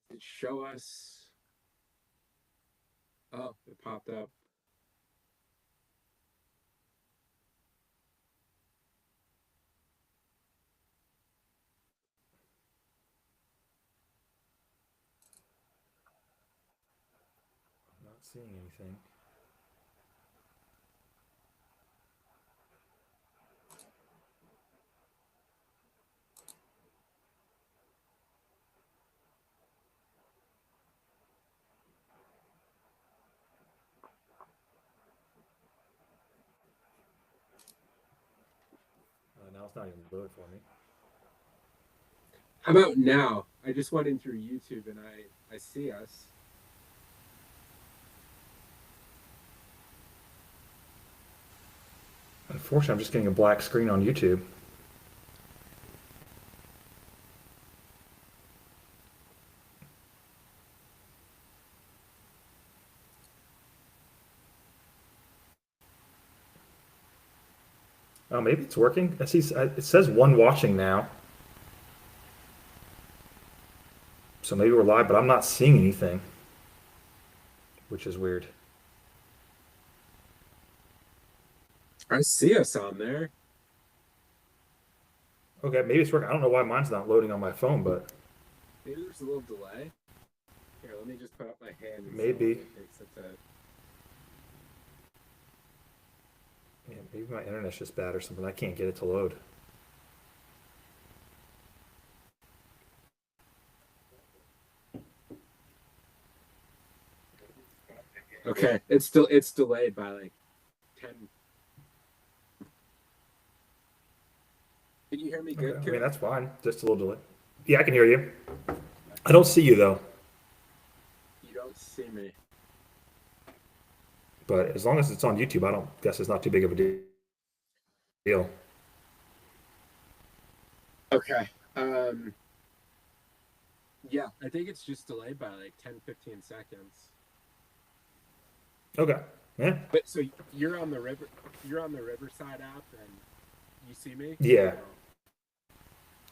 It show us. Oh, it popped up. Not seeing anything. Now it's not even loaded for me. How about now? I just went in through YouTube and I see us. Unfortunately, I'm just getting a black screen on YouTube. Oh, maybe it's working. I see. It says one watching now, so maybe we're live, but I'm not seeing anything, which is weird. I see us on there. Okay, maybe it's working. I don't know why mine's not loading on my phone, but Maybe there's a little delay. Here, let me just put up my hand and see how long maybe. it takes it to. Yeah, maybe my internet's just bad or something. I can't get it to load. Okay, it's delayed by like 10. Can you hear me Okay, good, I mean Kieran? that's fine. Just a little delay. Yeah, I can hear you. I don't see you though, You don't see me. but as long as it's on YouTube, I don't guess it's not too big of a deal. Okay. Yeah, I think it's just delayed by like 10, 15 seconds. Okay. Yeah. But so you're on the Riverside app and you see me or Yeah. no?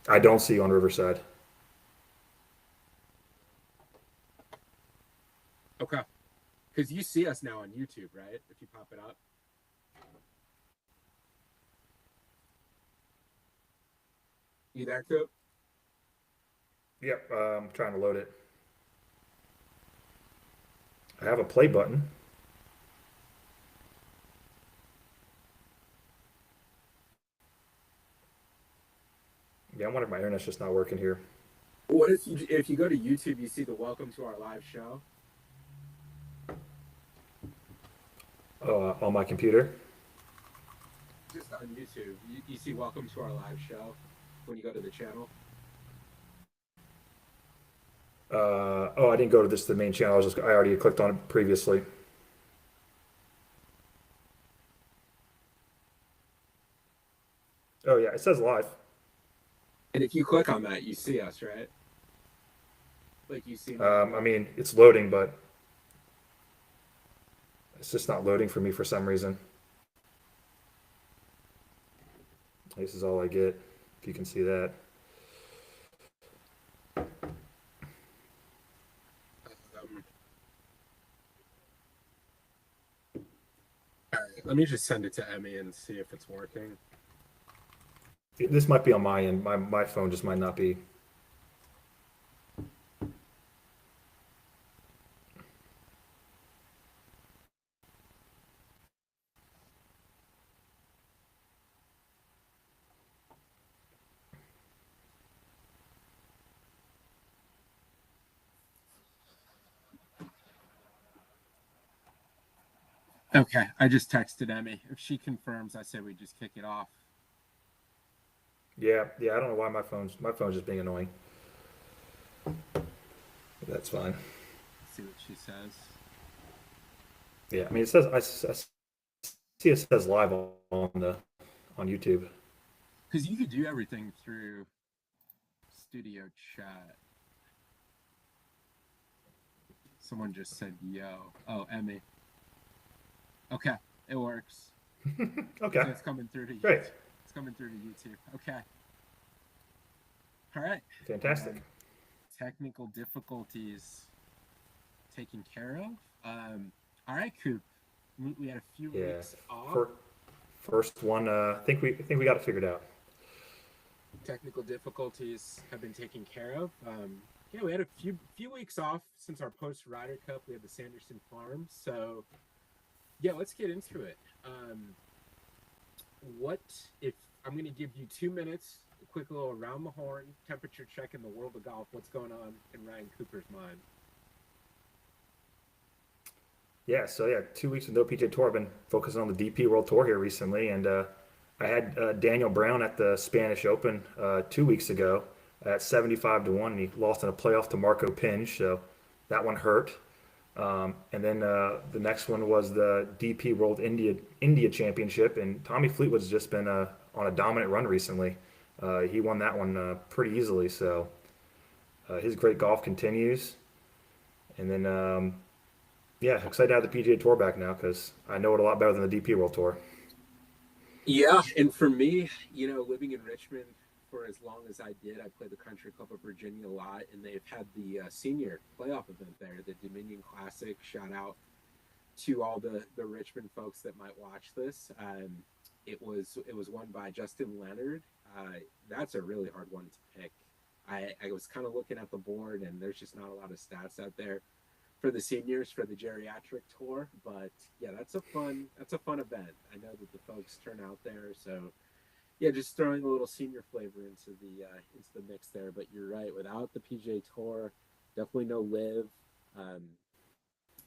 I don't see you on Riverside. Okay. Because you see us now on YouTube, right? If you pop it up. You there, Coop? Yep. I'm trying to load it. I have a play button. Yeah, I wonder if my internet's just not working here. What if you go to YouTube, you see the welcome to our live show? On my computer. Just on YouTube. You see welcome to our live show when you go to the channel. Oh, I didn't go to this the main channel. I already clicked on it previously. Oh yeah, it says live. And if you click on that, you see us, right? Like you see me on I there. mean, it's loading, but it's just not loading for me for some reason. This is all I get. If you can see that. Um, all right, let me just send it to Emmy and see if it's working. This might be on my end. My phone just might not be. Okay, I just texted Emmy. If she confirms, I say we just kick it off. Yeah, yeah. I don't know why my phone's just being annoying. But that's fine. See what she says. Yeah, I mean, I see it says live on YouTube. Because you could do everything through Studio Chat. Someone just said yo. Oh, Emmy. Okay, it works. Okay, So it's coming through to great, YouTube. It's coming through to YouTube. Okay. All right. fantastic. technical difficulties taken care of. All right, Coop. We had a few Yeah. weeks off. For first one, I think we got it figured out. Technical difficulties have been taken care of. Yeah, we had a few weeks off since our post Ryder Cup. We had the Sanderson Farm, so yeah, let's get into it. What if I'm going to give you 2 minutes, a quick little around the horn temperature check in the world of golf? What's going on in Ryan Cooper's mind? Yeah, so yeah, 2 weeks with no PJ Tour. I've been focusing on the DP World Tour here recently, and I had Daniel Brown at the Spanish Open 2 weeks ago at 75 to 1, and he lost in a playoff to Marco Pinge, so that one hurt. And then the next one was the DP World India Championship, and Tommy Fleetwood's just been on a dominant run recently. He won that one pretty easily, so his great golf continues. And then yeah, excited to have the PGA Tour back now because I know it a lot better than the DP World Tour. Yeah, and for me, living in Richmond for as long as I did, I played the Country Club of Virginia a lot, and they've had the senior playoff event there, the Dominion Classic. Shout out to all the Richmond folks that might watch this. It was won by Justin Leonard. That's a really hard one to pick. I was kind of looking at the board, and there's just not a lot of stats out there for the seniors for the geriatric tour, but yeah, that's a fun event. I know that the folks turn out there, so yeah, just throwing a little senior flavor into the mix there. But you're right, without the PJ Tour, definitely no live. Um,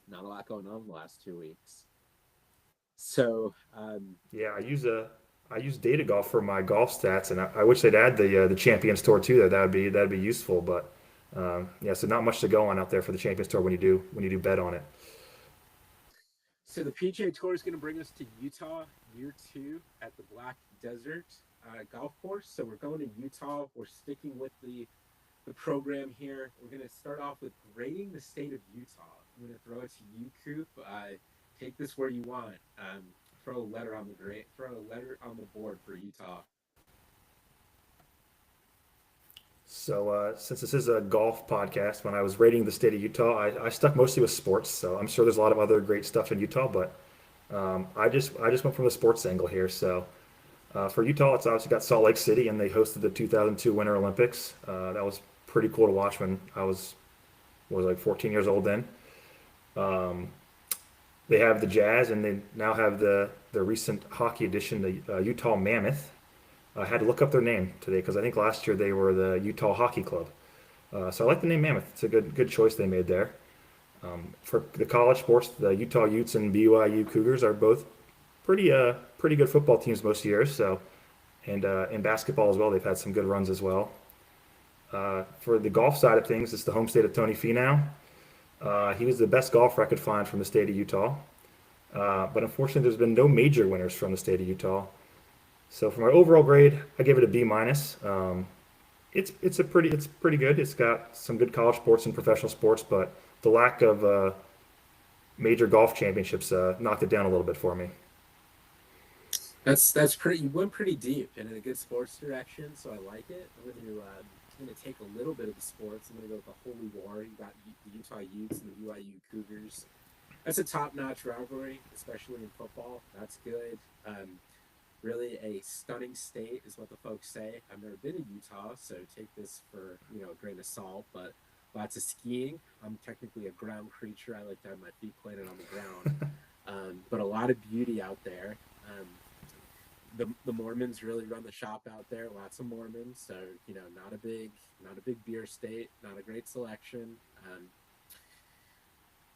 Not a lot going on the last 2 weeks. So Yeah, I use Data Golf for my golf stats, and I wish they'd add the Champions Tour too. There, that'd be useful, but yeah, so not much to go on out there for the Champions Tour when you do bet on it. So the PGA Tour is going to bring us to Utah year two at the Black Desert Golf Course. So we're going to Utah. We're sticking with the program here. We're going to start off with grading the state of Utah. I'm going to throw it to you, Coop. Take this where you want. Throw a letter on the grade. Throw a letter on the board for Utah. So since this is a golf podcast, when I was rating the state of Utah, I stuck mostly with sports. So I'm sure there's a lot of other great stuff in Utah, but I just went from the sports angle here. So for Utah, it's obviously got Salt Lake City, and they hosted the 2002 Winter Olympics. That was pretty cool to watch when I was like 14 years old then. Um, they have the Jazz, and they now have the recent hockey edition, the Utah Mammoth. I had to look up their name today because I think last year they were the Utah Hockey Club. So I like the name Mammoth. It's a good choice they made there. For the college sports, the Utah Utes and BYU Cougars are both pretty good football teams most years. So and in basketball as well, they've had some good runs as well. For the golf side of things, it's the home state of Tony Finau. He was the best golfer I could find from the state of Utah. But unfortunately, there's been no major winners from the state of Utah. So for my overall grade, I give it a B minus. It's pretty good. It's got some good college sports and professional sports, but the lack of major golf championships knocked it down a little bit for me. That's pretty. You went pretty deep and in a good sports direction, so I like it. I'm gonna take a little bit of the sports. I'm gonna go with the Holy War. You got the Utah Utes and the BYU Cougars. That's a top-notch rivalry, especially in football. That's good. Really, a stunning state is what the folks say. I've never been to Utah, so take this for a grain of salt. But lots of skiing. I'm technically a ground creature. I like to have my feet planted on the ground. But a lot of beauty out there. The Mormons really run the shop out there. Lots of Mormons, so not a big beer state, not a great selection.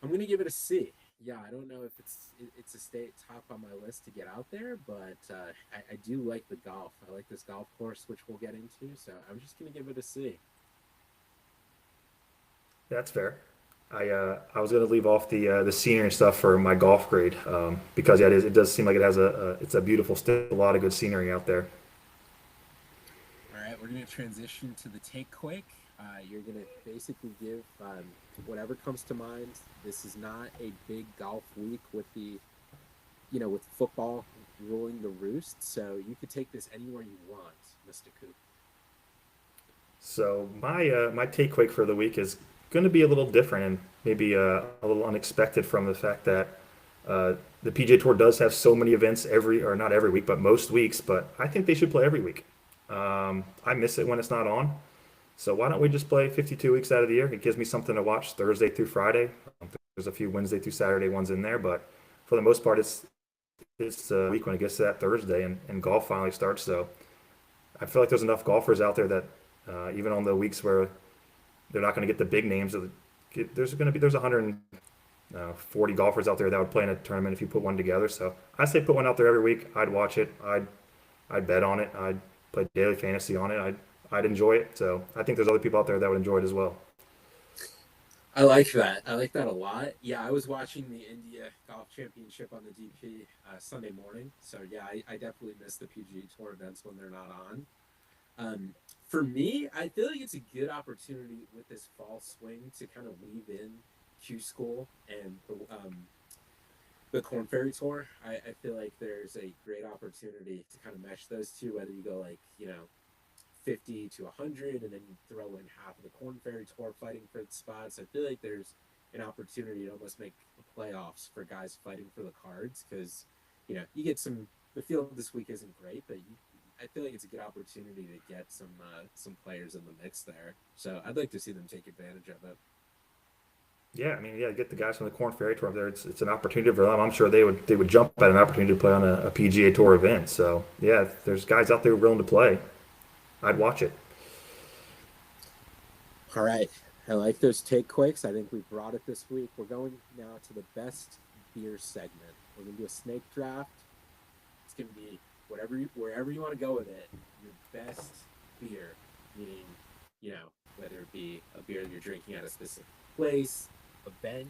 I'm gonna give it a C. Yeah, I don't know if it's a state top on my list to get out there, but I do like the golf. I like this golf course, which we'll get into. So I'm just gonna give it a C. That's fair. I was gonna leave off the scenery and stuff for my golf grade because yeah, it does seem like it has it's a beautiful state, a lot of good scenery out there. All right, we're gonna transition to the take quick. You're gonna basically give whatever comes to mind. This is not a big golf week with football ruling the roost. So you could take this anywhere you want, Mr. Coop. So my takeaway for the week is going to be a little different and maybe a little unexpected from the fact that the PGA Tour does have so many events every, or not every week, but most weeks. But I think they should play every week. I miss it when it's not on. So why don't we just play 52 weeks out of the year? It gives me something to watch Thursday through Friday. There's a few Wednesday through Saturday ones in there, but for the most part, it's a week when it gets to that Thursday and golf finally starts. So I feel like there's enough golfers out there that even on the weeks where they're not going to get the big names, there's 140 golfers out there that would play in a tournament if you put one together. So I say put one out there every week. I'd watch it. I'd bet on it. I'd play daily fantasy on it. I'd enjoy it. So I think there's other people out there that would enjoy it as well. I like that. I like that a lot. Yeah, I was watching the India Golf Championship on the DP Sunday morning. So yeah, I definitely miss the PGA Tour events when they're not on. For me, I feel like it's a good opportunity with this fall swing to kind of weave in Q School and the Corn Ferry Tour. I feel like there's a great opportunity to kind of mesh those two, whether you go like, 50 to 100 and then you throw in half of the Corn Ferry Tour fighting for the spots. I feel like there's an opportunity to almost make the playoffs for guys fighting for the cards because, you get the field this week isn't great, but I feel like it's a good opportunity to get some players in the mix there. So I'd like to see them take advantage of it. Yeah, I mean, yeah, get the guys from the Corn Ferry Tour up there. It's an opportunity for them. I'm sure they would jump at an opportunity to play on a PGA Tour event. So yeah, if there's guys out there willing to play, I'd watch it. All right. I like those take quakes. I think we brought it this week. We're going now to the best beer segment. We're gonna do a snake draft. It's gonna be wherever you want to go with it. Your best beer, meaning whether it be a beer that you're drinking at a specific place, event,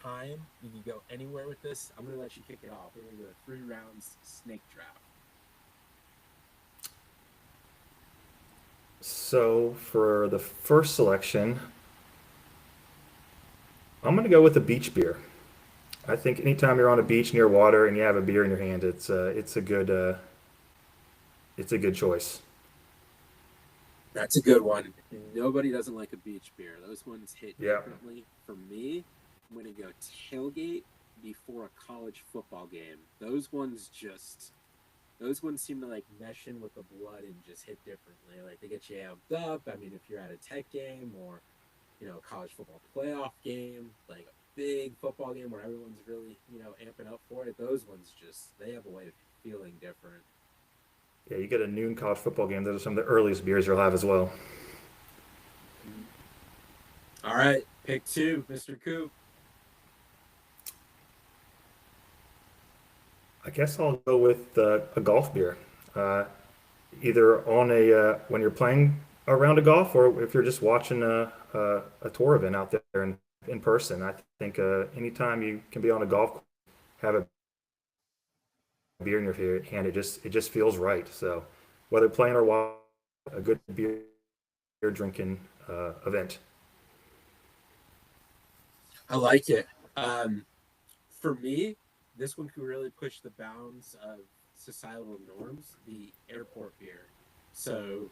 time. You can go anywhere with this. I'm gonna let you kick it off. We're gonna do a 3 rounds snake draft. So for the first selection, I'm gonna go with a beach beer. I think anytime you're on a beach near water and you have a beer in your hand, it's a good choice. That's a good one. Nobody doesn't like a beach beer. Those ones hit Yeah. differently. For me, I'm gonna go tailgate before a college football game. Those ones seem to like mesh in with the blood and just hit differently. Like they get you amped up. I mean, if you're at a tech game or a college football playoff game, like a big football game where everyone's really amping up for it, those ones just they have a way of feeling different. Yeah, you get a noon college football game. Those are some of the earliest beers you'll have as well. All right, pick two, Mr. Coop. I guess I'll go with a golf beer. Uh, Either on a when you're playing a round of golf, or if you're just watching a tour event out there in person. I think anytime you can be on a golf, course, have a beer in your hand, it just feels right. So whether playing or watching, a good beer drinking event. I like it. Um, for me, this one could really push the bounds of societal norms, the airport beer. So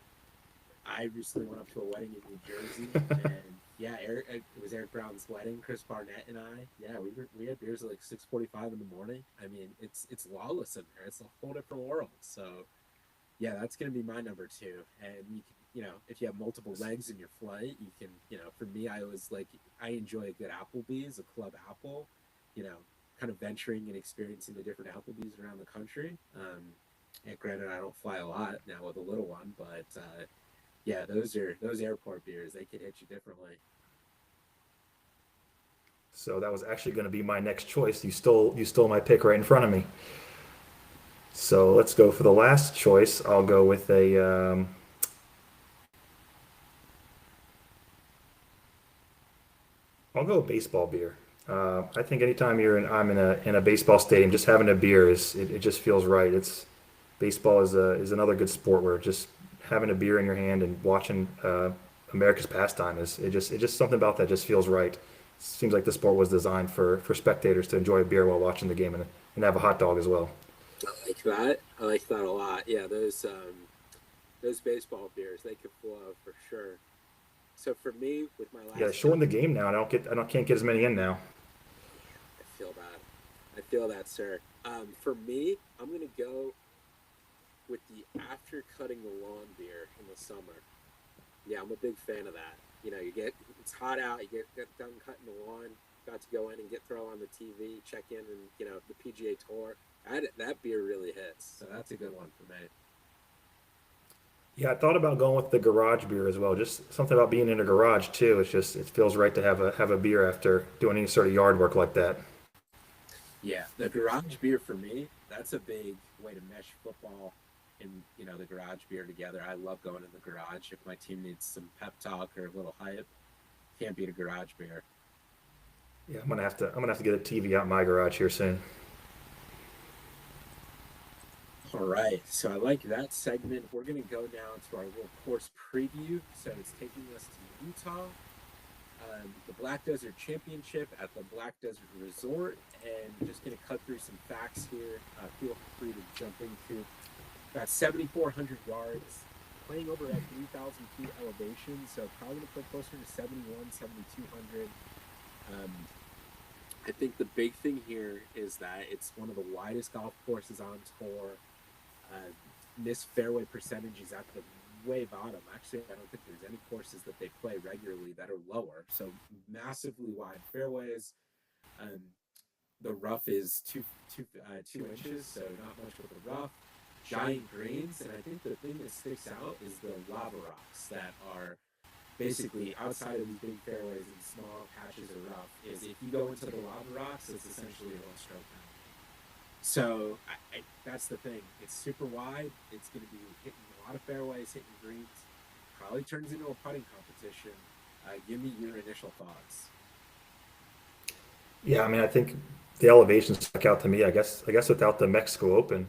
I recently went up to a wedding in New Jersey, and yeah, it was Eric Brown's wedding. Chris Barnett and I, yeah, we had beers at like 6:45 in the morning. I mean, it's lawless in there. It's a whole different world. So yeah, that's gonna be my number two. And you can, if you have multiple legs in your flight, you can, for me, I always like I enjoy a good Applebee's, a Club Apple, you know, kind of venturing and experiencing the different Applebee's around the country. And granted, I don't fly a lot now with a little one, but yeah, those airport beers. They could hit you differently. So that was actually going to be my next choice. You stole my pick right in front of me. So let's go for the last choice. I'll go baseball beer. I think anytime I'm in a baseball stadium, just having a beer it just feels right. It's baseball is another good sport where just having a beer in your hand and watching America's pastime is it just something about that just feels right. Seems like the sport was designed for spectators to enjoy a beer while watching the game and have a hot dog as well. I like that. I like that a lot. Yeah, those those baseball beers, they could flow for sure. So for me, with my Yeah, last shorten pick, the game now. Can't get as many in now. I feel that. I feel that, sir. For me, I'm gonna go with the after cutting the lawn beer in the summer. Yeah, I'm a big fan of that. You know, it's hot out, get done cutting the lawn, got to go in and get throw on the TV, check in, and the PGA Tour. That beer really hits, so that's a good one for me. Yeah, I thought about going with the garage beer as well. Just something about being in a garage too. It feels right to have a beer after doing any sort of yard work like that. Yeah, the garage beer for me, that's a big way to mesh football and the garage beer together. I love going in the garage if my team needs some pep talk or a little hype. Can't beat a garage beer. Yeah, I'm gonna have to get a TV out in my garage here soon. All right, so I like that segment. We're gonna go now to our little course preview. So it's taking us to Utah, the Black Desert Championship at the Black Desert Resort, and just gonna cut through some facts here. Feel free to jump into. Got 7,400 yards, playing over at 3,000 feet elevation, so probably gonna play closer to 71, 7,200. Um, I think the big thing here is that it's one of the widest golf courses on tour. Uh, Missed fairway percentage is at the way bottom. Actually, I don't think there's any courses that they play regularly that are lower. So massively wide fairways. Um, the rough is 2 inches, so not much with the rough. Giant greens, and I think the thing that sticks out is the lava rocks that are basically outside of these big fairways and small patches of rough. Is if you go into the lava rocks, it's essentially a one-stroke penalty. So that's the thing. It's super wide. It's going to be hitting a lot of fairways, hitting greens. Probably turns into a putting competition. Give me your initial thoughts. Yeah, I mean, I think the elevation stuck out to me. I guess without the Mexico Open,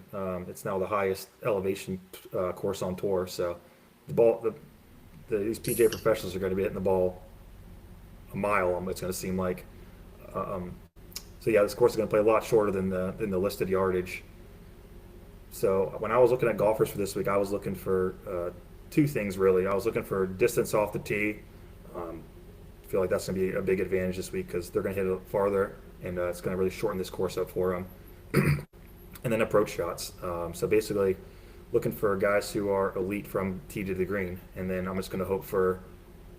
it's now the highest elevation course on tour. So the ball, these PGA professionals are going to be hitting the ball a mile. It's going to seem like. Um, so yeah, this course is going to play a lot shorter than the listed yardage. So when I was looking at golfers for this week, I was looking for two things really. I was looking for distance off the tee. Um, I feel like that's going to be a big advantage this week because they're going to hit it farther, and it's going to really shorten this course up for them. And then approach shots. So basically, looking for guys who are elite from tee to the green, and then I'm just going to hope for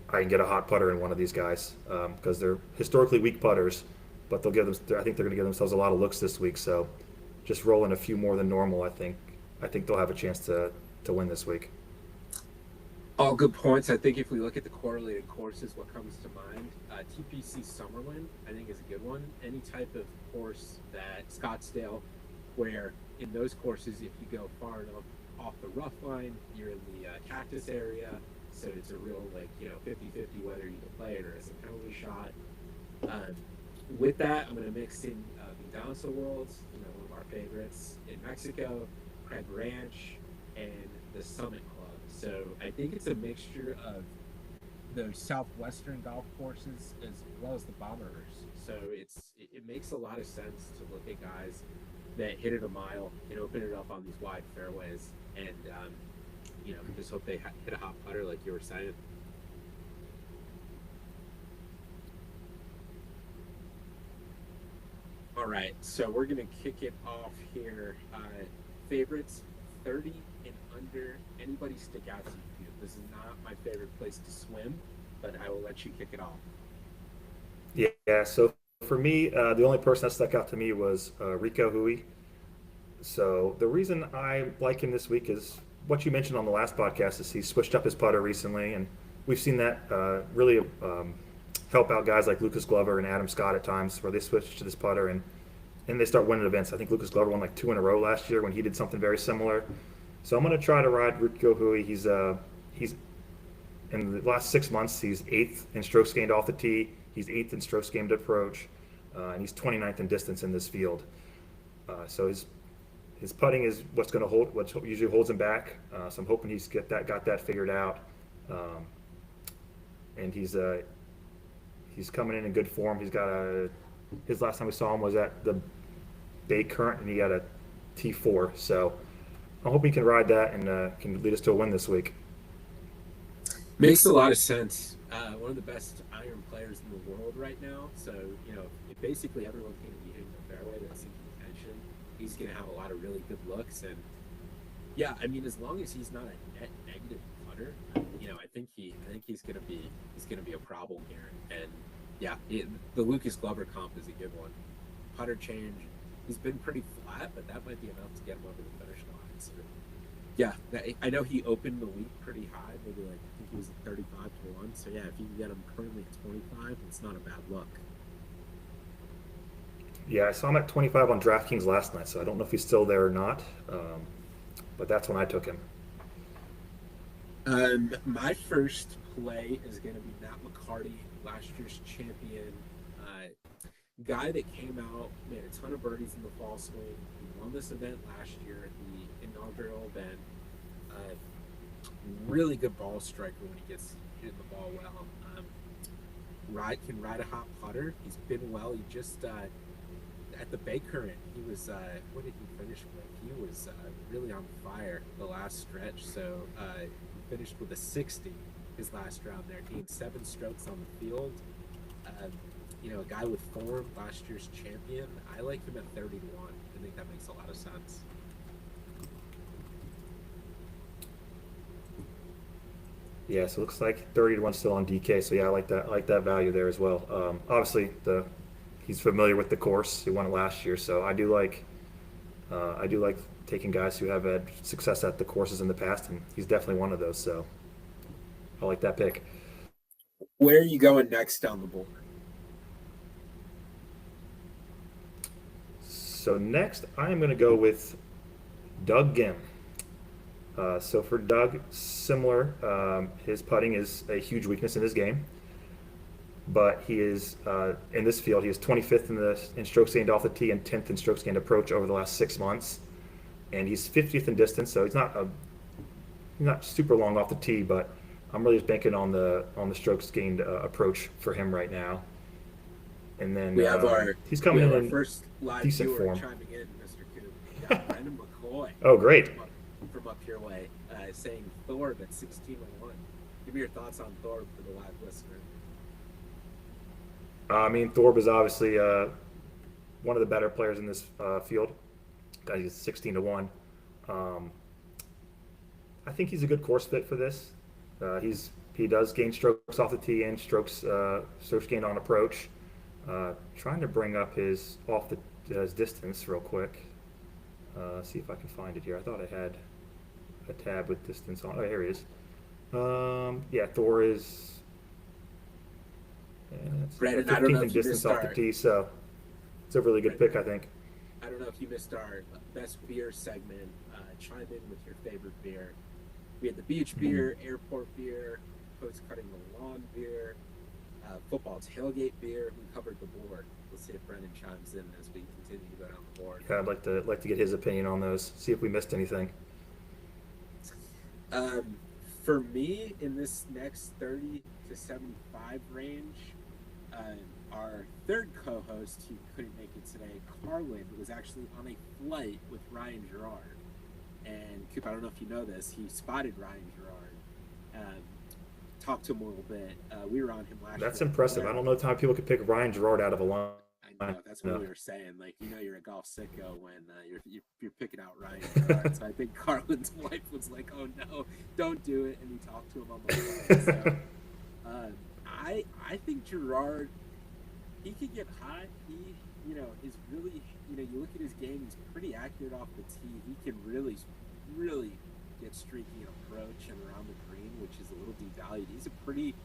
I can get a hot putter in one of these guys because they're historically weak putters, but they'll give them. I think they're going to give themselves a lot of looks this week. So just roll in a few more than normal. I think they'll have a chance to win this week. All good points. I think if we look at the correlated courses, what comes to mind? TPC Summerlin, I think, is a good one. Any type of course that Scottsdale, where in those courses, if you go far enough off the rough line, you're in the cactus area. So it's a real, 50-50 whether you can play it or as a penalty shot. Um, with that, I'm going to mix in Vendanza Worlds, one of our favorites in Mexico, Craig Ranch, and the Summit Club. So I think it's a mixture of those southwestern golf courses as well as the bombers. So it makes a lot of sense to look at guys that hit it a mile and open it up on these wide fairways, and just hope they hit a hot putter like you were saying. All right, so we're gonna kick it off here. Favorites 30 and under. Anybody stick out to you? This is not my favorite place to swim, but I will let you kick it off. Yeah. So for me, the only person that stuck out to me was Rico Hui. So the reason I like him this week is what you mentioned on the last podcast is he switched up his putter recently, and we've seen that really help out guys like Lucas Glover and Adam Scott at times where they switch to this putter and they start winning events. I think Lucas Glover won like two in a row last year when he did something very similar. So I'm going to try to ride Rico Hui. He's in the last 6 months he's eighth in strokes gained off the tee. He's eighth in strokes gained approach, and he's 29th in distance in this field. So his putting is what's going to hold, what usually holds him back. So I'm hoping got that figured out, and he's coming in good form. His last time we saw him was at the Bay Current, and he had a T4. So I'm hoping he can ride that and can lead us to a win this week. Makes a lot of sense. One of the best iron players in the world right now. So, if basically everyone can be hitting the fairway that's in contention, he's going to have a lot of really good looks. And yeah, I mean, as long as he's not a net negative putter, I think he's going to be a problem here. And yeah, the Lucas Glover comp is a good one. Putter change, he's been pretty flat, but that might be enough to get him over the finish line. So yeah, I know he opened the week pretty high, maybe like I think he was at 35 to 1. So yeah, if you can get him currently at 25, it's not a bad look. Yeah, I saw him at 25 on DraftKings last night, so I don't know if he's still there or not. But that's when I took him. My first play is going to be Matt McCarty, last year's champion. Uh, Guy that came out, made a ton of birdies in the fall swing. He won this event last year at the inaugural event. Uh, Really good ball striker when he gets hitting the ball well. Can ride a hot putter. He's been well. He just at the Bay Current, he was what did he finish with? He was really on fire the last stretch. So he finished with a 60 his last round there, gained 7 strokes on the field. Uh, a guy with form, last year's champion. I like him at 30 to 1. I think that makes a lot of sense. Yeah, so it looks like 30 to 1 still on DK. So yeah, I like that. I like that value there as well. Obviously, he's familiar with the course. He won it last year, so I do like taking guys who have had success at the courses in the past, and he's definitely one of those. So I like that pick. Where are you going next down the board? So next, I am going to go with Doug Gim. So for Doug, similar. His putting is a huge weakness in his game, but he is in this field. He is 25th in strokes gained off the tee and 10th in strokes gained approach over the last 6 months, and he's 50th in distance. So he's not super long off the tee, but I'm really just banking on the strokes gained approach for him right now. And then he's we coming have in our in first live decent viewer form. chiming in, Mr. Coop. We got Brendan McCoy Oh, great. from up your way, saying Thorpe at 16 to 1. Give me your thoughts on Thorpe for the live listener. I mean, Thorpe is obviously one of the better players in this field. He's 16 to 1. Um, I think he's a good course fit for this. He does gain strokes off the tee and strokes gained on approach. Trying to bring up his distance real quick. See if I can find it here. I thought I had a tab with distance on. Oh, here he is. Yeah, Thor is Brandon, I don't know 15th in if you distance missed off the tee, so it's a really good pick, I think. I don't know if you missed our best beer segment. Chime in with your favorite beer. We had the beach beer, airport beer, post cutting the lawn beer, football tailgate beer. We covered the board. Let's see if Brendan chimes in as we continue to go down the board. Yeah, I'd like to get his opinion on those. See if we missed anything. For me, in this next 30 to 75 range, our third co-host who couldn't make it today, Carlin, was actually on a flight with Ryan Gerard. And Coop, I don't know if you know this, he spotted Ryan Gerard, talked to him a little bit. We were on him last year. That's impressive. I don't know how people could pick Ryan Gerard out of a line. I know that's what we were saying. Like, you're a golf sicko when you're picking out Ryan Gerard. So I think Carlin's wife was like, "Oh no, don't do it," and he talked to him on the phone. So I think Gerard, he can get hot. He is really you look at his game. He's pretty accurate off the tee. He can really get streaky in approach and around the green, which is a little devalued. He's a pretty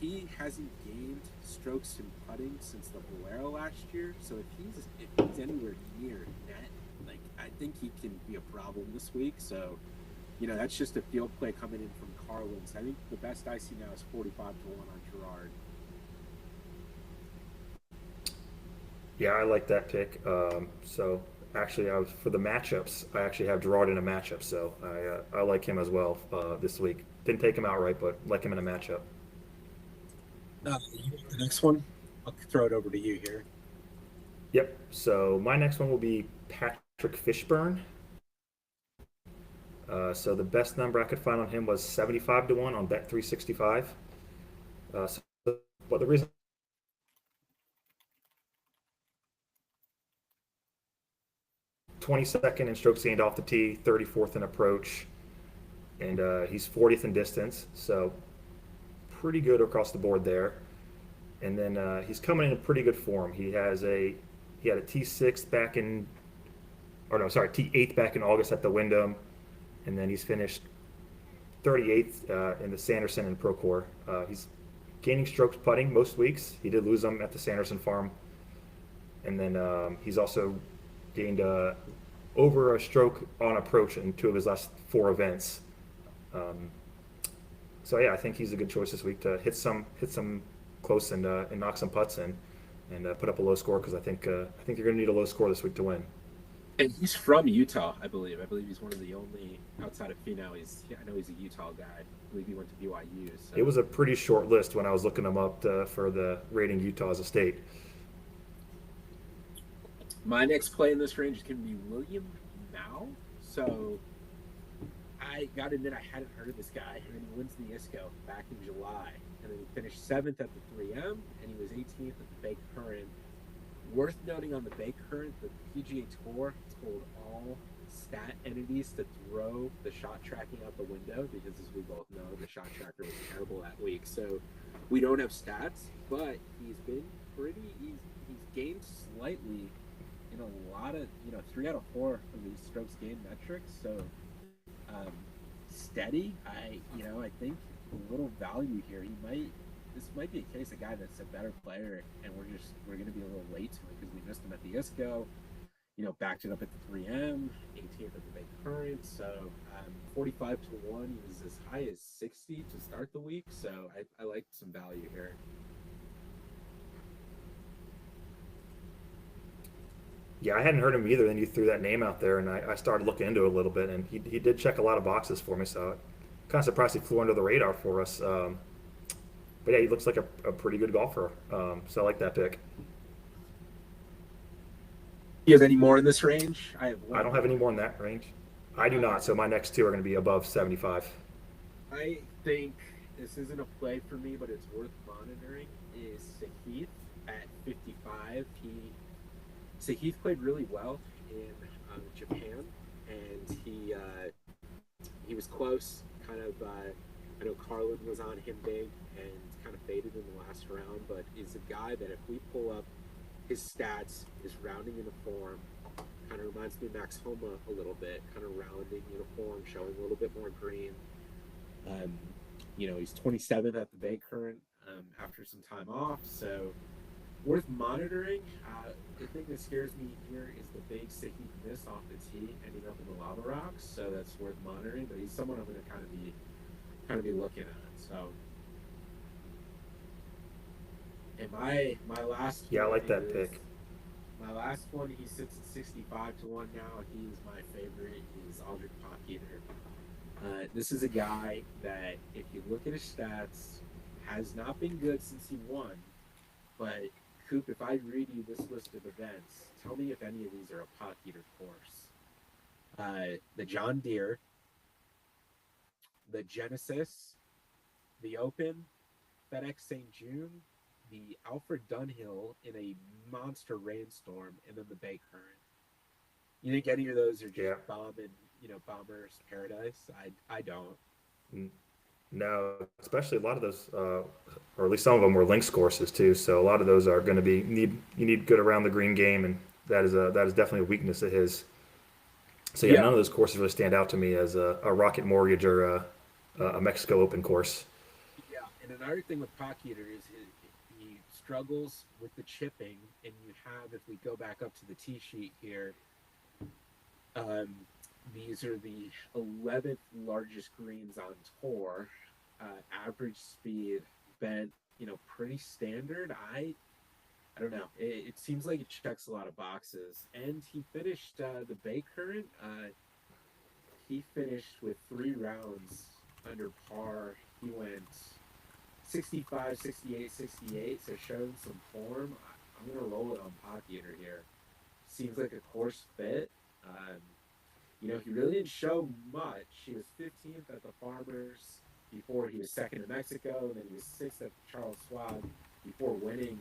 he hasn't gained strokes in putting since the Valero last year. So if he's anywhere near net, like, I think he can be a problem this week. So, that's just a field play coming in from Carlin's. I think the best I see now is 45 to 1 on Gerard. Yeah, I like that pick. So actually, for the matchups, I actually have Gerard in a matchup, so I like him as well this week. Didn't take him outright, but like him in a matchup. You want the next one? I'll throw it over to you here. Yep. So my next one will be Patrick Fishburne. So the best number I could find on him was 75 to 1 on Bet 365. So, but the reason 22nd in strokes gained off the tee, 34th in approach, and he's 40th in distance. So pretty good across the board there. And then he's coming in pretty good form. He had a T6 back in, or no, sorry, T8 back in August at the Wyndham, and then he's finished 38th in the Sanderson and Procore. He's gaining strokes putting most weeks. He did lose them at the Sanderson Farm, and then he's also gained over a stroke on approach in two of his last four events. Um, so yeah, I think he's a good choice this week to hit some close and knock some putts in and put up a low score because I think you're going to need a low score this week to win. And he's from Utah, I believe. I believe he's one of the only outside of Finau. I know he's a Utah guy. I believe he went to BYU. So It was a pretty short list when I was looking him up for the rating Utah as a state. my next play in this range is going to be William Mao. So I got to admit, I hadn't heard of this guy. And then he wins the ISCO back in July. And then he finished 7th at the 3M, and he was 18th at the Bay Current. Worth noting on the Bay Current, the PGA Tour told all stat entities to throw the shot tracking out the window because, as we both know, the shot tracker was terrible that week. So we don't have stats, but he's been he's gained slightly in a lot of 3 out of 4 of these strokes gained metrics. So um, steady. I think a little value here. This might be a case of a guy that's a better player, and we're going to be a little late to it because we missed him at the ISCO. Backed it up at the 3M, 18th at the Bay Current. So 45 to 1. He was as high as 60 to start the week. So I like some value here. Yeah, I hadn't heard him either. Then you threw that name out there, and I started looking into it a little bit, and he did check a lot of boxes for me. So kind of surprised he flew under the radar for us. But yeah, he looks like a pretty good golfer. So I like that pick. Do you have any more in this range? I have I one don't have more. any more in that range. I do not. So my next two are going to be above 75. I think this isn't a play for me, but it's worth monitoring. Is Sahith at 55? Sahith played really well in Japan, and he was close. Kind of, I know Carlin was on him big and kind of faded in the last round, but is a guy that if we pull up his stats, his rounding uniform, kind of reminds me of Max Homa a little bit, kind of rounding uniform, showing a little bit more green. Um, he's 27th at the Bay Current after some time off, so worth monitoring. The thing that scares me here is the big Sahith miss off the tee, ending up in the lava rocks. So that's worth monitoring. But he's someone I'm going to kind of be looking at. So, and my last Yeah, I one like that is pick. my last one. He sits at 65 to 1 now. He's my favorite. He's Aldrich Potgieter. This is a guy that, if you look at his stats, has not been good since he won. But Coop, if I read you this list of events, tell me if any of these are a Potgieter course. The John Deere, the Genesis, the Open, FedEx St. June, the Alfred Dunhill in a monster rainstorm, and then the Bay Current. You think any of those are just Yeah. bombers paradise? I don't. N- No, especially a lot of those, or at least some of them were links courses too. So a lot of those are going to be you need good around the green game, and that is definitely a weakness of his. So yeah, Yeah, none of those courses really stand out to me as a Rocket Mortgage or a Mexico Open course. yeah. And another thing with Potgieter is he struggles with the chipping, and you have, if we go back up to the tee sheet here, um, these are the 11th largest greens on tour. Average speed bent, pretty standard. I don't know. It seems like it checks a lot of boxes. And he finished the Bay Current. He finished with 3 rounds under par. He went 65, 68, 68. So showing some form. I'm going to roll it on Potgieter here. Seems like a course fit. Um, He really didn't show much. He was 15th at the Farmers before he was second to Mexico, and then he was sixth at the Charles Schwab before winning.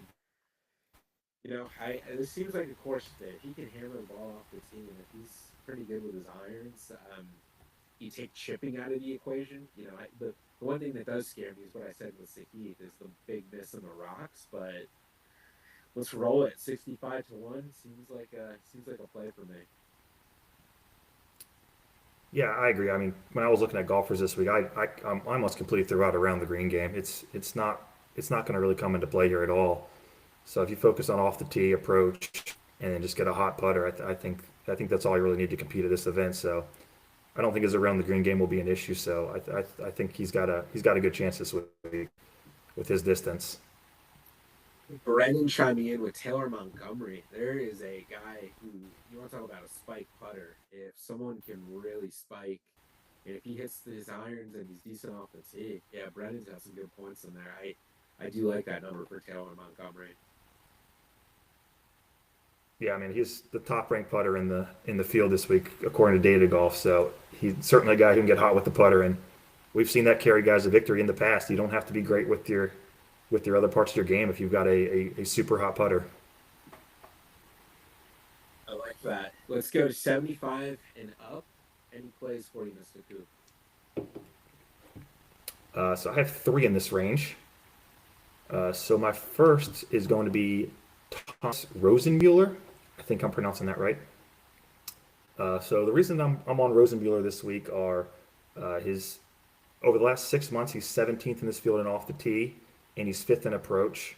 This seems like a course fit. He can hammer the ball off the tee, and if he's pretty good with his irons, you take chipping out of the equation. The one thing that does scare me is what I said with Sahith is the big miss on the rocks. But let's roll it. 65 to 1 seems like a play for me. Yeah, I agree. I mean, when I was looking at golfers this week, I'm almost completely threw out around the green game. It's not going to really come into play here at all. So if you focus on off the tee approach and then just get a hot putter, I think that's all you really need to compete at this event. So I don't think his around the green game will be an issue. So I think he's got a good chance this week with his distance. Brennan chiming in with Taylor Montgomery. There is a guy who you want to talk about a spike putter. If someone can really spike, and if he hits his irons and he's decent off the tee, yeah, Brennan's got some good points in there. I do like that number for Taylor Montgomery. Yeah, I mean he's the top ranked putter in the field this week according to Data Golf. So he's certainly a guy who can get hot with the putter, and we've seen that carry guys to victory in the past. You don't have to be great with your other parts of your game if you've got a super hot putter. I like that. Let's go to 75 and up. Any plays for you, Mr. Coop? So I have three in this range. So my first is going to be Thomas Rosenmueller. I think I'm pronouncing that right. So the reason I'm on Rosenmueller this week are his over the last 6 months he's 17th in this field and off the tee, and he's fifth in approach,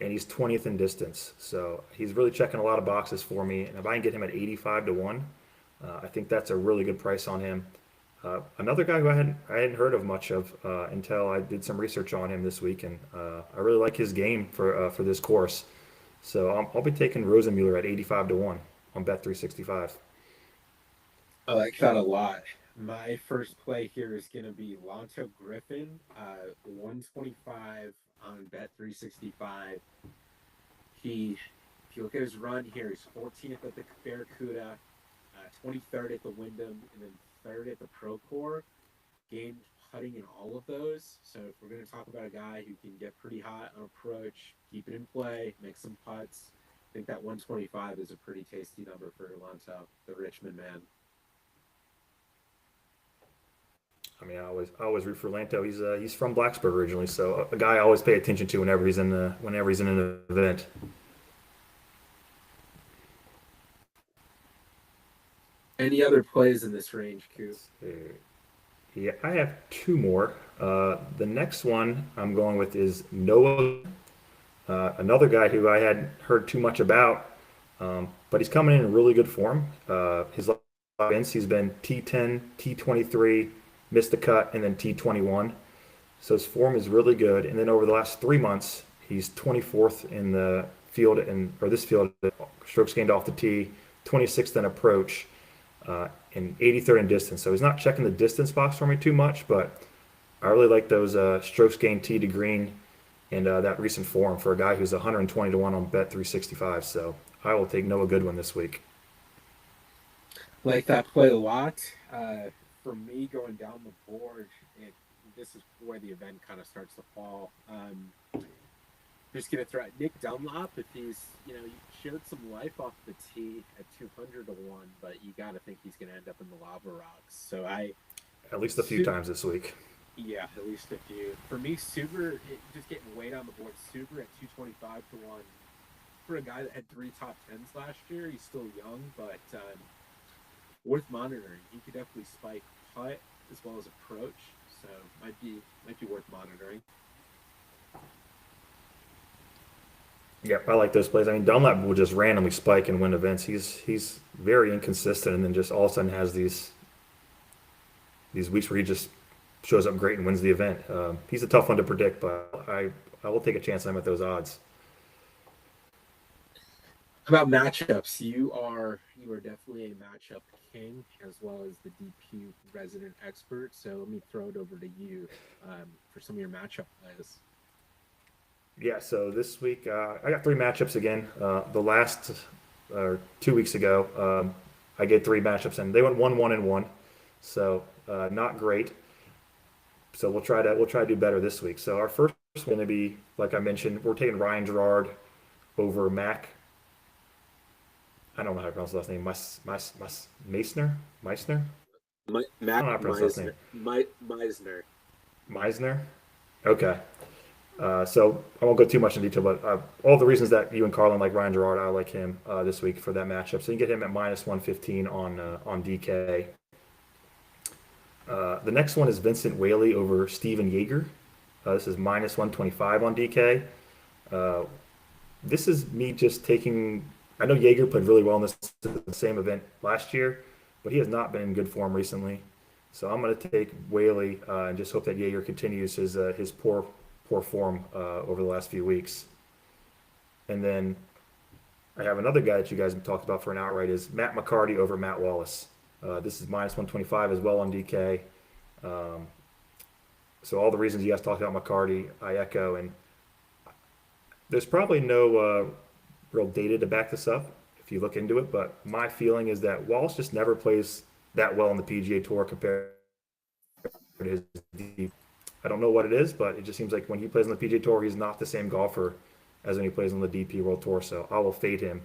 and he's 20th in distance. So he's really checking a lot of boxes for me. And if I can get him at 85 to 1, I think that's a really good price on him. Another guy who I hadn't heard of much of until I did some research on him this week, and I really like his game for this course. So I'll be taking Rosenmueller at 85 to 1 on Bet 365. I like that a lot. My first play here is going to be Lonto Griffin, 125 on Bet 365. If you look at his run here, he's 14th at the Barracuda, 23rd at the Wyndham, and then third at the Procore. Gained putting in all of those. So if we're going to talk about a guy who can get pretty hot on approach, keep it in play, make some putts, I think that 125 is a pretty tasty number for Lonto, the Richmond man. I mean, I always root for Lanto. He's from Blacksburg originally, so a guy I always pay attention to whenever he's in an event. Any other plays in this range, Coop? Uh, Yeah, I have two more. The next one I'm going with is Noah, another guy who I hadn't heard too much about, but he's coming in really good form. His last events, he's been T10, T23, missed the cut, and then T21. So his form is really good. And then over the last 3 months, he's 24th in the field or this field, strokes gained off the tee, 26th in approach, and 83rd in distance. So he's not checking the distance box for me too much, but I really like those strokes gained tee to green and that recent form for a guy who's 120 to 1 on Bet 365. So I will take Noah Goodwin this week. Like that play a lot. For me, going down the board, this is where the event kind of starts to fall. Just gonna throw out Nick Dunlop if he showed some life off the tee at 200 to 1, but you got to think he's gonna end up in the lava rocks. So At least a few times this week. yeah, at least a few. For me, Suber just getting way down the board. Suber at 225 to 1 for a guy that had three top tens last year. He's still young, but worth monitoring. He could definitely spike putt as well as approach, so might be worth monitoring. Yeah, I like those plays. I mean, Dunlap will just randomly spike and win events. He's very inconsistent, and then just all of a sudden has these weeks where he just shows up great and wins the event. He's a tough one to predict, but I will take a chance on him at those odds. About matchups, you are definitely a matchup king as well as the DP resident expert. So let me throw it over to you for some of your matchup plays. Yeah, so this week I got three matchups again. The last 2 weeks ago, I get three matchups in. They went 1-1-1, so not great. So we'll try to do better this week. So our first one going to be, like I mentioned, we're taking Ryan Gerard over Mac. I don't know how to pronounce the last name. Meissner? Meissner? I don't know how Mac to pronounce the last name. Meisner. Meisner? Okay. So I won't go too much in detail, but all the reasons that you and Carlin like Ryan Gerard, I like him this week for that matchup. So you can get him at minus 115 on DK. The next one is Vincent Whaley over Steven Yeager. This is minus 125 on DK. Uh, this is me just taking. I know Yeager played really well in this the same event last year, but he has not been in good form recently. So I'm going to take Whaley and just hope that Yeager continues his poor form over the last few weeks. And then I have another guy that you guys have talked about for an outright is Matt McCarty over Matt Wallace. This is minus 125 as well on DK. Um, so all the reasons you guys talked about McCarty, I echo. And there's probably no real data to back this up if you look into it, but my feeling is that Wallace just never plays that well on the PGA Tour compared to his D. I don't know what it is, but it just seems like when he plays on the PGA Tour, he's not the same golfer as when he plays on the DP World Tour. So I will fade him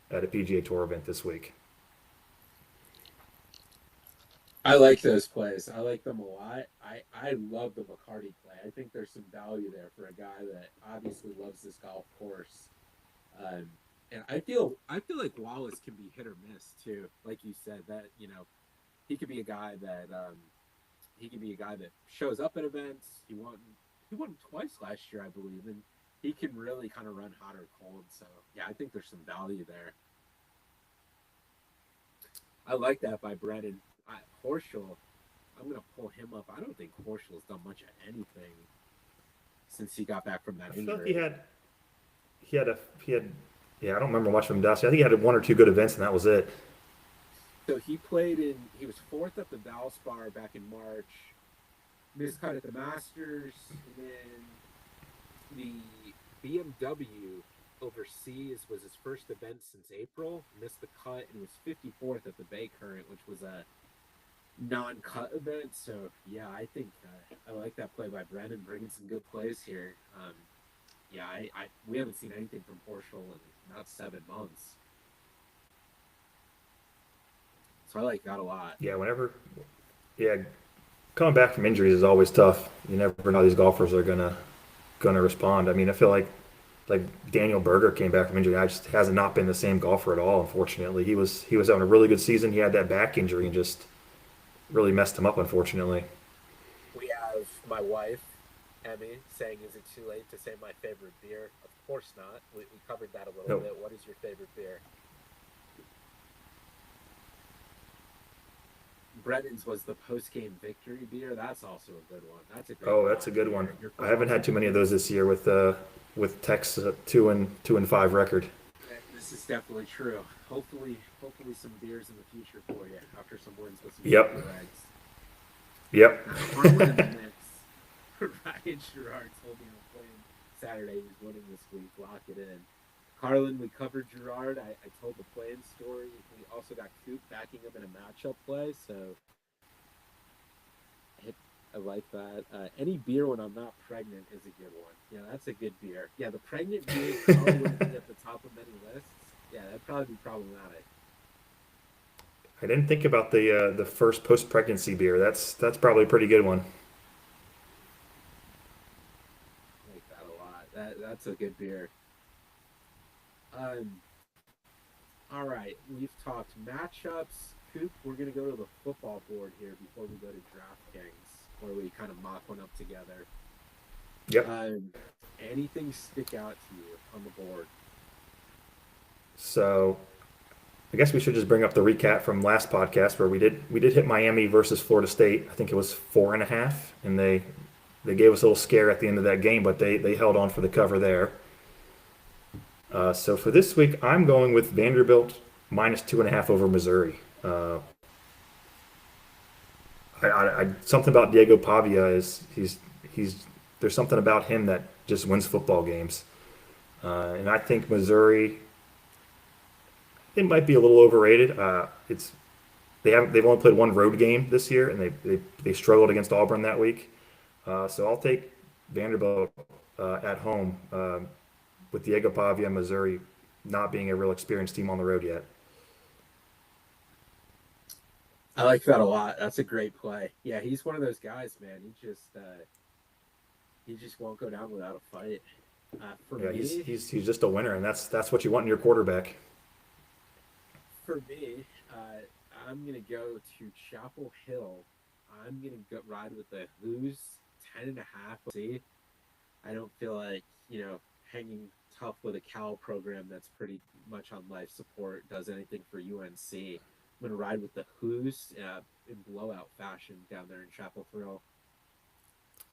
at a PGA Tour event this week. I like those plays. I like them a lot. I love the McCarty play. I think there's some value there for a guy that obviously loves this golf course. Um, and I feel like Wallace can be hit or miss too. Like you said, that he could be a guy that shows up at events. He won twice last year, I believe, and he can really kind of run hot or cold. So yeah, I think there's some value there. I like that by Brennan. Horschel, I'm gonna pull him up. I don't think Horschel's done much of anything since he got back from that I feel like he injury. had he had a he had yeah, I don't remember much from him. I think he had one or two good events and that was it. So he was fourth at the Valspar back in March, miscut at the Masters, and then the BMW overseas was his first event since April. Missed the cut and was 54th at the Bay Current, which was a non-cut event. So yeah, I think I like that play by Brennan, bringing some good plays here. Yeah, we haven't seen anything from Horschel in not 7 months, so I like that a lot. Yeah, yeah, coming back from injuries is always tough. You never know how these golfers are gonna respond. I mean, I feel like Daniel Berger came back from injury. I just hasn't not been the same golfer at all. Unfortunately, he was having a really good season. He had that back injury and just really messed him up. Unfortunately, We have my wife, Emmy, saying, "Is it too late to say my favorite beer?" Of course not. We covered that a little no, bit. What is your favorite beer? Brennan's was the post-game victory beer. That's also a good one. That's a great oh, that's a quality good one. beer. Your I haven't had philosophy too many of is those this year with Tech's 2-5 record. this is definitely true. Hopefully some beers in the future for you after some wins with some Yep, Yankee legs. yep. Now, Harlan in the mix. Ryan Gerard told me I'm playing Saturday. He's winning this week. Lock it in. Carlin, we covered Gerard. I told the playing story. We also got Coop backing him in a matchup play. So I like that. Any beer when I'm not pregnant is a good one. Yeah, that's a good beer. Yeah, the pregnant beer probably wouldn't be at the top of many lists. Yeah, that'd probably be problematic. I didn't think about the first post pregnancy beer. That's probably a pretty good one. I like that a lot. That's a good beer. Um, all right, we've talked matchups. Coop, we're gonna go to the football board here before we go to DraftKings, where we kind of mock one up together. Yep. Um, anything stick out to you on the board? So I guess we should just bring up the recap from last podcast where we did hit Miami versus Florida State. I think it was 4.5, and they gave us a little scare at the end of that game, but they held on for the cover there. So for this week, I'm going with Vanderbilt minus 2.5 over Missouri. Something about Diego Pavia is he's there's something about him that just wins football games, and I think Missouri It might be a little overrated. They've only played one road game this year, and they struggled against Auburn that week. So I'll take Vanderbilt at home with Diego Pavia, Missouri, not being a real experienced team on the road yet. I like that a lot. That's a great play. Yeah, he's one of those guys, man. He just won't go down without a fight. For Yeah, me, he's just a winner, and that's what you want in your quarterback. for me, I'm gonna go to Chapel Hill. I'm gonna go ride with the Who's 10.5. See, I don't feel like hanging tough with a Cal program that's pretty much on life support does anything for UNC. I'm gonna ride with the Who's in blowout fashion down there in Chapel Thrill.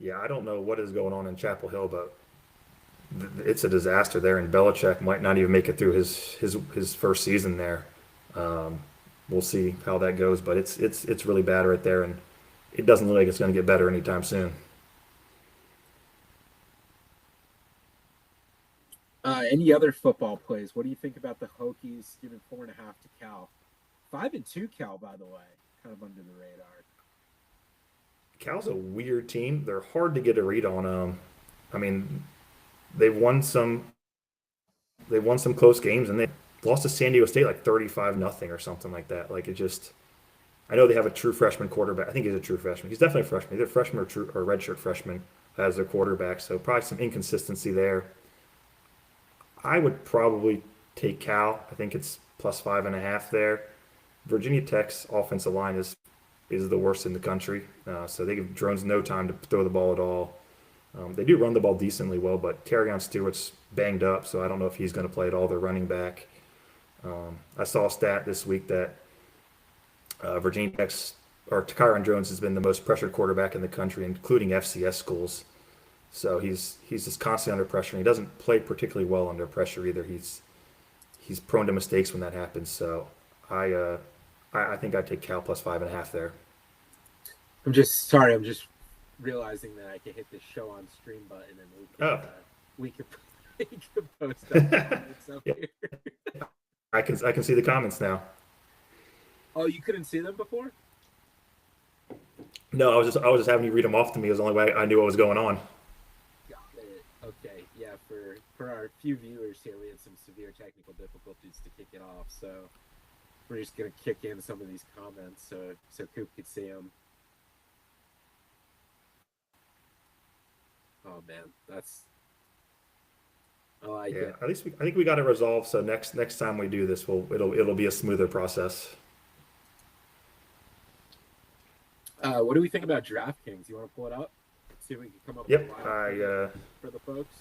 Yeah, I don't know what is going on in Chapel Hill, but it's a disaster there, and Belichick might not even make it through his first season there. Um, we'll see how that goes, but it's really bad right there, and it doesn't look like it's going to get better anytime soon. Any other football plays? What do you think about the Hokies giving 4.5 to Cal? 5-2 Cal, by the way, kind of under the radar. Cal's a weird team. They're hard to get a read on. I mean, they've won some they've won some close games, and they lost to San Diego State like 35 nothing or something like that. Like it just I know they have a true freshman quarterback. I think he's a true freshman. He's definitely a freshman. Either freshman or redshirt freshman as their quarterback. So probably some inconsistency there. I would probably take Cal. I think it's plus 5.5 there. Virginia Tech's offensive line is the worst in the country. So they give drones no time to throw the ball at all. They do run the ball decently well, but Carryon Stewart's banged up, so I don't know if he's going to play at all. Their running back. I saw a stat this week that Virginia Tech's or Tyron Jones has been the most pressured quarterback in the country, including FCS schools. So he's just constantly under pressure. And he doesn't play particularly well under pressure either. He's prone to mistakes when that happens. So I uh, I think I'd take Cal plus 5.5 there. I'm just sorry. I'm just realizing that I can hit the show on stream button and Oh, we could we could post our comments up yeah, here. I can see the comments now. Oh, you couldn't see them before? No, I was just having you read them off to me. It was the only way I knew what was going on. Got it. Okay. Yeah. For our few viewers here, we had some severe technical difficulties to kick it off, so we're just gonna kick in some of these comments so Coop could see them. Oh man, that's I like Yeah, it. at least I think we got it resolved. So next time we do this, it'll be a smoother process. What do we think about DraftKings? You want to pull it up? See if we can come up with a Yep, lineup I for the folks.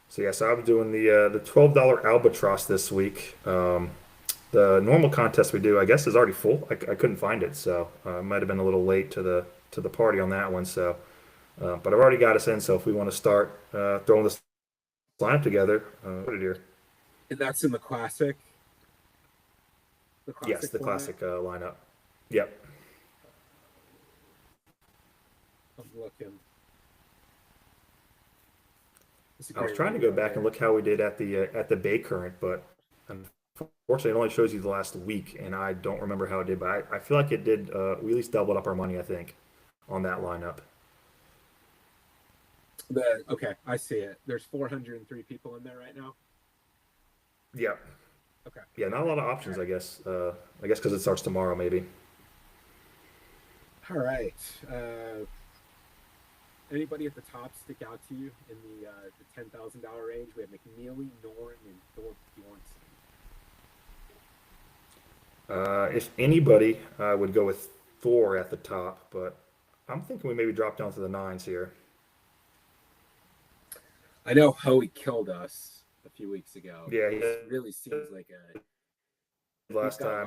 so yes, I was doing the $12 albatross this week. The normal contest we do, I guess, is already full. I couldn't find it, so I might have been a little late to the party on that one. So, but I've already got us in. So if we want to start throwing this lineup together, put it here. And that's in the Yes, classic the format. classic lineup. Yep. I'm looking. It's a I was great trying to go radio back and there. look how we did at the Bay Current, but unfortunately, it only shows you the last week, and I don't remember how it did. But I feel like it did. We at least doubled up our money, I think, on that lineup. Okay, I see it. There's 403 people in there right now. Yeah, Okay. yeah, not a lot of All options, right. I guess because it starts tomorrow, maybe. All right. Anybody at the top stick out to you in the $10,000 range? We have McNeely, Noren, and Thorpe Bjornsson. If anybody, I would go with Thor at the top, but I'm thinking we maybe drop down to the nines here. I know Hoey killed us a few weeks ago, Yeah, but he this really seems like he's last got time.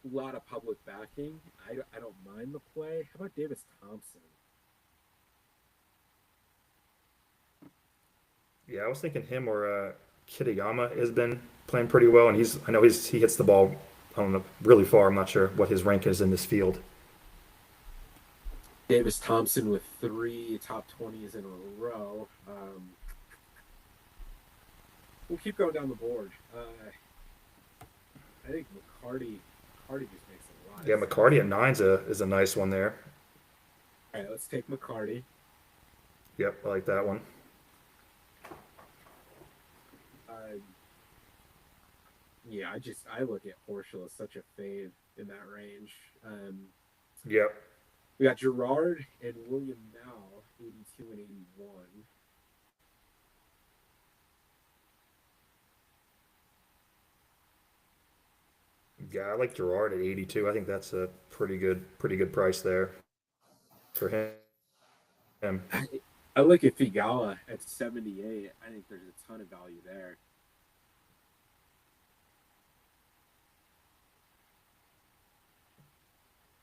a lot of public backing. I don't mind the play. How about Davis Thompson? Yeah, I was thinking him or Kitayama has been playing pretty well, and I know he hits the ball, I don't know, really far. I'm not sure what his rank is in this field. Davis Thompson with three top 20s in a row. we'll keep going down the board. I think McCarty just makes a lot of Yeah, sense. McCarty at nine's is a nice one there. All right, let's take McCarty. Yep, I like that one. Uh, yeah, I look at Horschel as such a fave in that range. Yep. We got Gerard and William Mao, 82 and 81. Yeah, I like Gerard at 82. I think that's a pretty good price there for him. I look at Figala at 78. I think there's a ton of value there.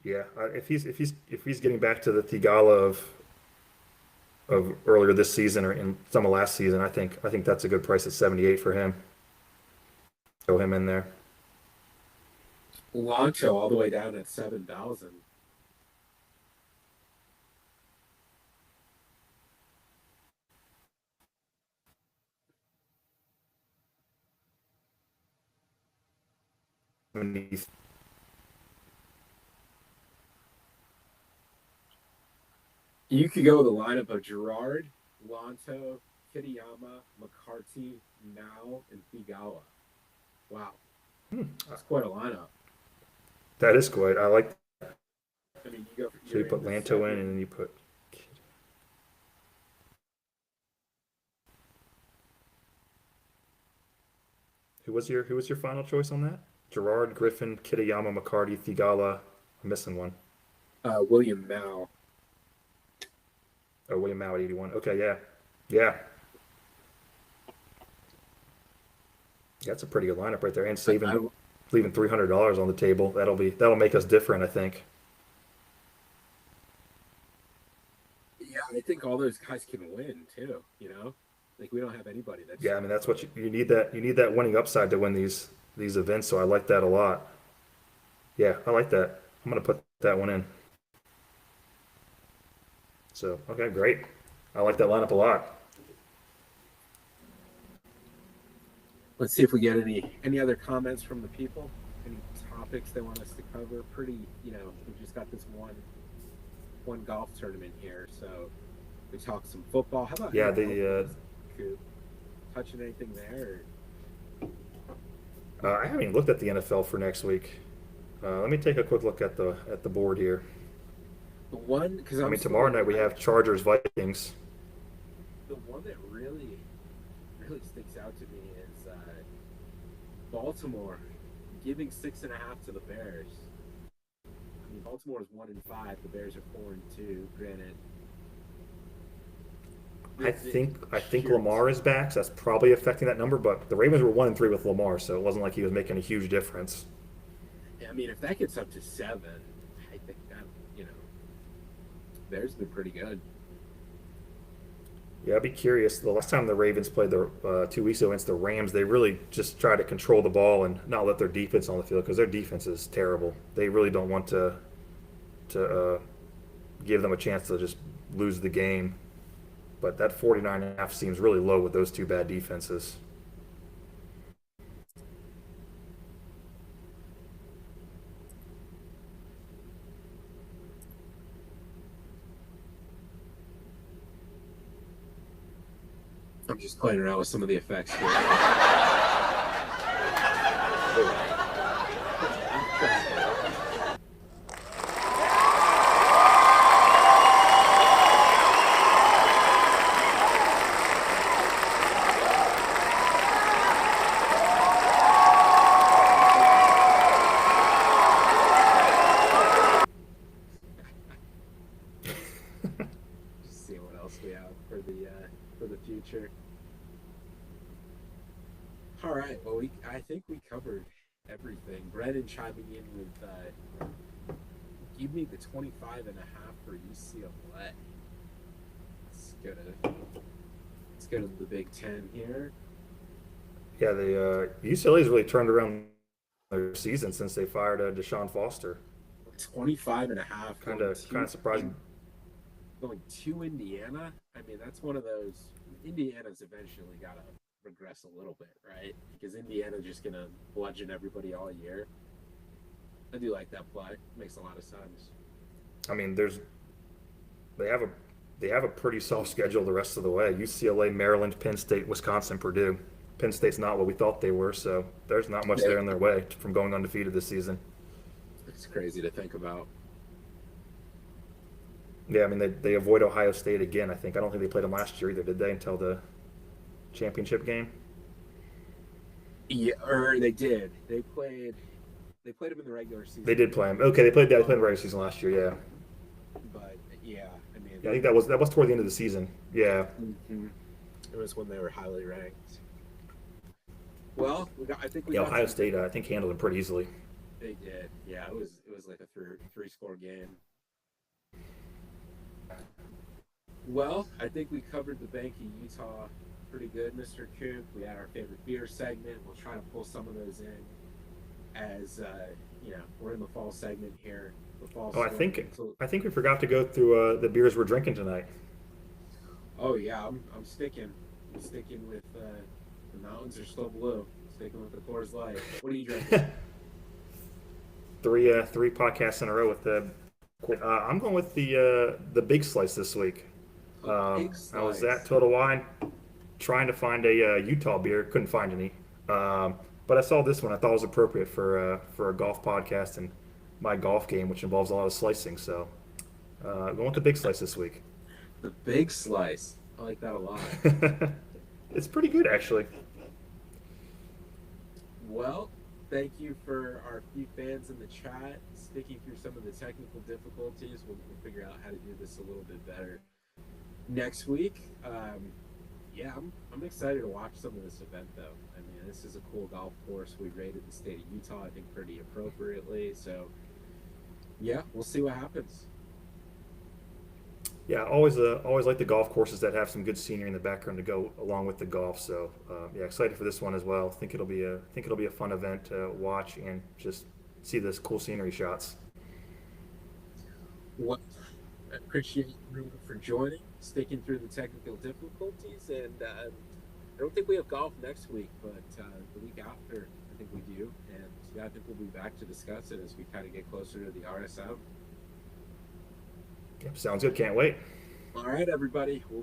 Yeah, if he's getting back to the Thigala of earlier this season or in some of last season, I think that's a good price at 78 for him. Throw him in there. Lancho all the way down at 7,000. You could go with a lineup of Gerard, Lanto, Kitayama, McCarthy, Mao, and Figala. Wow, that's quite a lineup. That is quite. I like. I mean, So you you're in put the Lanto in, seven. and then you put. Who was your final choice on that? Gerard, Griffin, Kitayama, McCarty, Thigala. I'm missing one. William Mao. Oh, William Mao at 81. Okay, yeah, yeah. That's a pretty good lineup right there, and I leaving $300 on the table. That'll make us different, I think. Yeah, I think all those guys can win too. Like we don't have anybody that's Yeah, I mean that's what you need you need that winning upside to win these events. So I like that a lot. Yeah, I like that. I'm gonna put that one in. So okay, great. I like that lineup a lot. Let's see if we get any other comments from the people. Any topics they want us to cover? We just got this one golf tournament here, so we talked some football. How about Yeah, NFL the news? Could touching anything there? I haven't even looked at the NFL for next week. Let me take a quick look at the board here. The one because I I'm mean, still tomorrow in night we line. have Chargers Vikings. The one that really sticks out to me is Baltimore giving 6.5 to the Bears. I mean, Baltimore is 1-5. The Bears are 4-2. Granted, I think sheer. Lamar is back, so that's probably affecting that number. But the Ravens were 1-3 with Lamar, so it wasn't like he was making a huge difference. I mean, if that gets up to 7, I think that you know, Bears have been pretty good. Yeah, I'd be curious. The last time the Ravens played the 2 weeks ago against the Rams, they really just tried to control the ball and not let their defense on the field because their defense is terrible. They really don't want to give them a chance to just lose the game. But that 49.5 seems really low with those two bad defenses. I'm just playing around with some of the effects here. Just see what else we have for the future. All right. Well, I think we covered everything. Brennan chiming in with give me the 25.5 for UCLA. Let's go to let's go to the Big Ten here. Yeah, the UCLA's really turned around their season since they fired Deshaun Foster. 25.5 Kind of surprising. going to Indiana. I mean, that's one of those. Indiana's eventually got to regress a little bit, right? Because Indiana just gonna bludgeon everybody all year. I do like that play. Makes a lot of sense. I mean, they have a they have a pretty soft schedule the rest of the way. UCLA, Maryland, Penn State, Wisconsin, Purdue. Penn State's not what we thought they were, so there's not much Yeah, there in their way from going undefeated this season. it's crazy to think about. Yeah, I mean they avoid Ohio State again. I think I don't think they played them last year either, did they? Until the championship game. Yeah, or they did. They played them in the regular They season, did play them. Okay, they played the regular season last year. Yeah, but yeah, I mean, yeah. I think that was toward the end of the season. Yeah, mhm, it was when they were highly ranked. Well, I think we yeah. got Ohio some. State, I think handled them pretty easily. They did. Yeah, it was like a three score game. Well, I think we covered the Bank of Utah pretty good, Mr. Coop. We had our favorite beer segment. We'll try to pull some of those in as we're in the fall segment here. The fall Oh, swing. So, I think we forgot to go through the beers we're drinking tonight. oh yeah, I'm sticking. I'm sticking with the mountains are still blue. Sticking with the Coors Light. What are you drinking? Three podcasts in a row with the. I'm going with the big slice this week. A big I was at slice. Total Wine trying to find a Utah beer, couldn't find any. But I saw this one. I thought it was appropriate for a golf podcast and my golf game, which involves a lot of slicing. So going with the big slice this week. The big slice. I like that a lot. It's pretty good actually. Well, thank you for our few fans in the chat sticking through some of the technical difficulties. We'll figure out how to do this a little bit better next week. Yeah, I'm excited to watch some of this event though. I mean, this is a cool golf course. We rated the state of Utah, I think, pretty appropriately. So, yeah, we'll see what happens. Yeah, always like the golf courses that have some good scenery in the background to go along with the golf. So yeah, excited for this one as well. Think it'll be a fun event to watch and just see this cool scenery shots. What I appreciate everyone for joining, sticking through the technical difficulties, and I don't think we have golf next week, but the week after, I think we do, and yeah, I think we'll be back to discuss it as we kind of get closer to the RSM. Yep, sounds good. Can't wait. All right, everybody. We'll